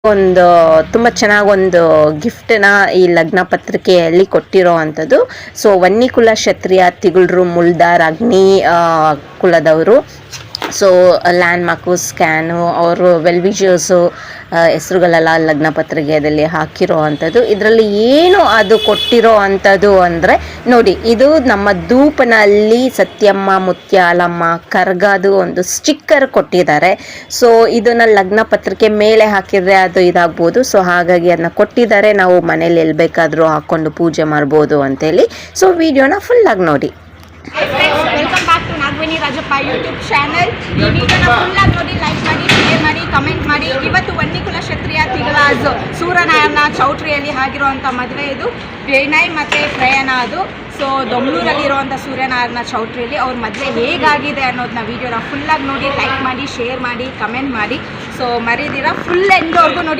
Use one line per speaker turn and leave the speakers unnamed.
ಒಂದು ತುಂಬ ಚೆನ್ನಾಗಿ ಒಂದು ಗಿಫ್ಟನ್ನ ಈ ಲಗ್ನ ಪತ್ರಿಕೆಯಲ್ಲಿ ಕೊಟ್ಟಿರೋ ಅಂಥದ್ದು. ಸೊ ವನ್ನಿಕುಲ ಕ್ಷತ್ರಿಯ ತಿಗಳರು ಮುಳ್ದಾರ್ ಅಗ್ನಿ ಕುಲದವರು. ಸೊ ಲ್ಯಾಂಡ್ ಮಾರ್ಕು ಸ್ಕ್ಯಾನು ಅವರು ವೆಲ್ ವಿಷರ್ಸು ಹೆಸರುಗಳೆಲ್ಲ ಲಗ್ನ ಪತ್ರಿಕೆಯಲ್ಲಿ ಹಾಕಿರೋ ಅಂಥದ್ದು. ಇದರಲ್ಲಿ ಏನು ಅದು ಕೊಟ್ಟಿರೋ ಅಂಥದ್ದು ಅಂದರೆ ನೋಡಿ, ಇದು ನಮ್ಮ ಧೂಪನಲ್ಲಿ ಸತ್ಯಮ್ಮ ಮುತ್ಯಾಲಮ್ಮ ಕರ್ಗದು ಒಂದು ಸ್ಟಿಕ್ಕರ್ ಕೊಟ್ಟಿದ್ದಾರೆ. ಸೊ ಇದನ್ನು ಲಗ್ನ ಪತ್ರಿಕೆ ಮೇಲೆ ಹಾಕಿದರೆ ಅದು ಇದಾಗ್ಬೋದು. ಸೊ ಹಾಗಾಗಿ ಅದನ್ನ ಕೊಟ್ಟಿದ್ದಾರೆ. ನಾವು ಮನೇಲಿ ಎಲ್ಲಿ ಬೇಕಾದರೂ ಹಾಕ್ಕೊಂಡು ಪೂಜೆ ಮಾಡ್ಬೋದು ಅಂತೇಳಿ. ಸೊ ವಿಡಿಯೋನ ಫುಲ್ಲಾಗಿ ನೋಡಿ.
Welcome back to Nagaveni Rajappa YouTube channel. ಈ ವಿಡಿಯೋನ ಫುಲ್ಲಾಗಿ ನೋಡಿ, ಲೈಕ್ ಮಾಡಿ, ಶೇರ್ ಮಾಡಿ, ಕಮೆಂಟ್ ಮಾಡಿ. ಇವತ್ತು ವನ್ನಿಕುಲ ಕ್ಷತ್ರಿಯ ತಿಗಳಾಜ್ ಸೂರ್ಯನಾರಾಯಣ ಚೌಟ್ರಿಯಲ್ಲಿ ಆಗಿರುವಂಥ ಮದುವೆ. ಇದು ವಿನಯ್ ಮತ್ತು ಪ್ರಯಾಣ. ಅದು ಸೊ ದೊಮ್ಲೂರಲ್ಲಿರುವಂಥ ಸೂರ್ಯನಾರಾಯಣ ಚೌಟ್ರಿಯಲ್ಲಿ ಅವ್ರ ಮದುವೆ ಹೇಗಾಗಿದೆ ಅನ್ನೋದನ್ನ ವಿಡಿಯೋನ ಫುಲ್ಲಾಗಿ ನೋಡಿ, ಲೈಕ್ ಮಾಡಿ, ಶೇರ್ ಮಾಡಿ, ಕಮೆಂಟ್ ಮಾಡಿ. ಸೊ ಮರೀದಿರ ಫುಲ್ ಎಂಡ್ವರೆಗೂ ನೋಡಿ.